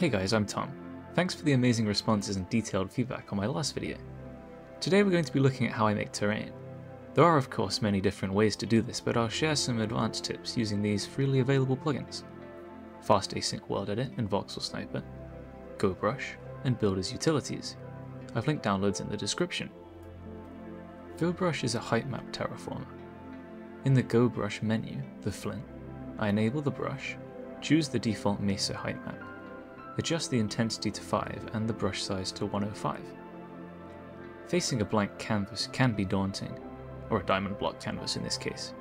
Hey guys, I'm Tom. Thanks for the amazing responses and detailed feedback on my last video. Today we're going to be looking at how I make terrain. There are of course many different ways to do this, but I'll share some advanced tips using these freely available plugins: Fast Async World Edit and Voxel Sniper, goBrush, and Builder's Utilities. I've linked downloads in the description. goBrush is a height map terraformer. In the goBrush menu, the flint, I enable the brush, choose the default mesa height map, adjust the intensity to 5 and the brush size to 105. Facing a blank canvas can be daunting, or a diamond block canvas in this case,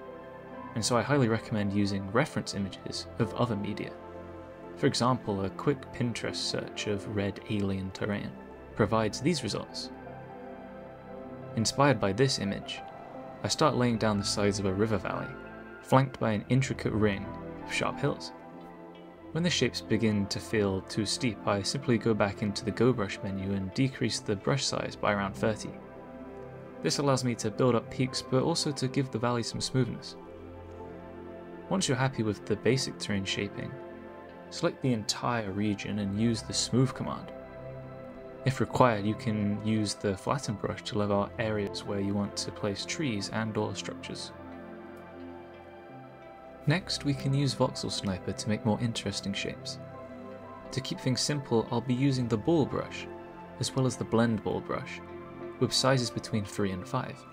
and so I highly recommend using reference images of other media. For example, a quick Pinterest search of red alien terrain provides these results. Inspired by this image, I start laying down the sides of a river valley, flanked by an intricate ring of sharp hills. When the shapes begin to feel too steep, I simply go back into the goBrush menu and decrease the brush size by around 30. This allows me to build up peaks, but also to give the valley some smoothness. Once you're happy with the basic terrain shaping, select the entire region and use the Smooth command. If required, you can use the Flatten brush to level out areas where you want to place trees and/or structures. Next, we can use Voxel Sniper to make more interesting shapes. To keep things simple, I'll be using the ball brush, as well as the blend ball brush, with sizes between 3 and 5.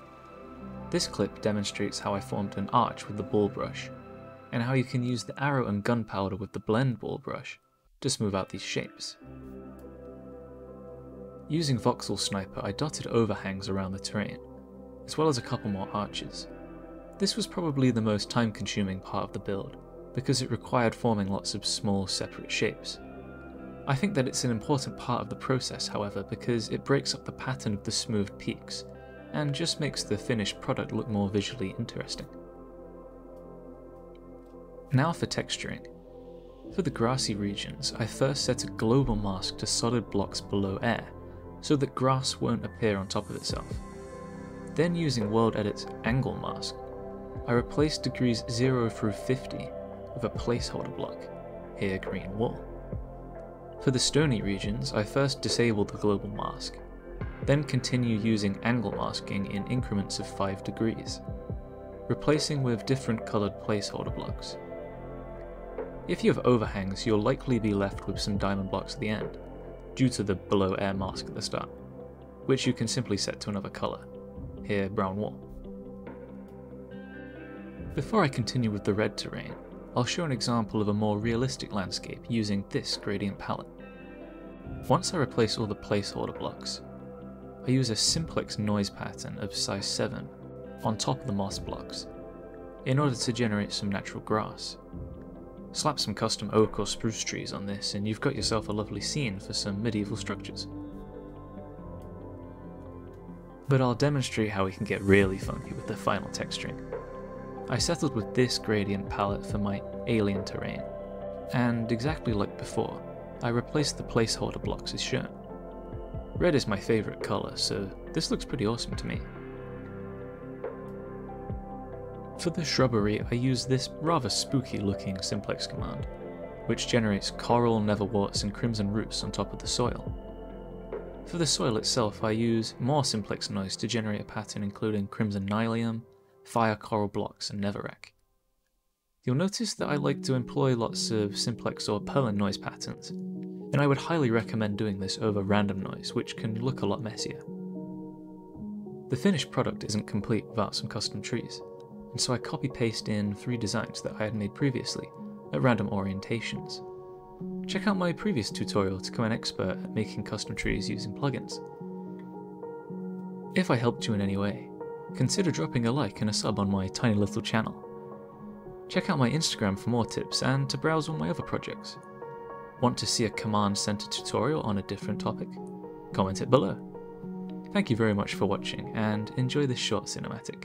This clip demonstrates how I formed an arch with the ball brush, and how you can use the arrow and gunpowder with the blend ball brush to smooth out these shapes. Using Voxel Sniper, I dotted overhangs around the terrain, as well as a couple more arches. This was probably the most time-consuming part of the build, because it required forming lots of small, separate shapes. I think that it's an important part of the process, however, because it breaks up the pattern of the smoothed peaks, and just makes the finished product look more visually interesting. Now for texturing. For the grassy regions, I first set a global mask to solid blocks below air, so that grass won't appear on top of itself. Then using World Edit's angle mask, I replaced degrees 0 through 50 with a placeholder block, here green wall. For the stony regions, I first disable the global mask, then continue using angle masking in increments of 5 degrees, replacing with different coloured placeholder blocks. If you have overhangs, you'll likely be left with some diamond blocks at the end, due to the below air mask at the start, which you can simply set to another colour, here brown wall. Before I continue with the red terrain, I'll show an example of a more realistic landscape using this gradient palette. Once I replace all the placeholder blocks, I use a simplex noise pattern of size 7 on top of the moss blocks, in order to generate some natural grass. Slap some custom oak or spruce trees on this and you've got yourself a lovely scene for some medieval structures. But I'll demonstrate how we can get really funky with the final texturing. I settled with this gradient palette for my alien terrain, and exactly like before, I replaced the placeholder blocks as shown. Red is my favourite colour, so this looks pretty awesome to me. For the shrubbery, I use this rather spooky looking simplex command, which generates coral, netherworts and crimson roots on top of the soil. For the soil itself, I use more simplex noise to generate a pattern including crimson nylium, fire coral blocks and netherrack. You'll notice that I like to employ lots of simplex or Perlin noise patterns, and I would highly recommend doing this over random noise, which can look a lot messier. The finished product isn't complete without some custom trees, and so I copy-paste in 3 designs that I had made previously at random orientations. Check out my previous tutorial to become an expert at making custom trees using plugins. If I helped you in any way, consider dropping a like and a sub on my tiny little channel. Check out my Instagram for more tips and to browse all my other projects. Want to see a command-centered tutorial on a different topic? Comment it below. Thank you very much for watching and enjoy this short cinematic.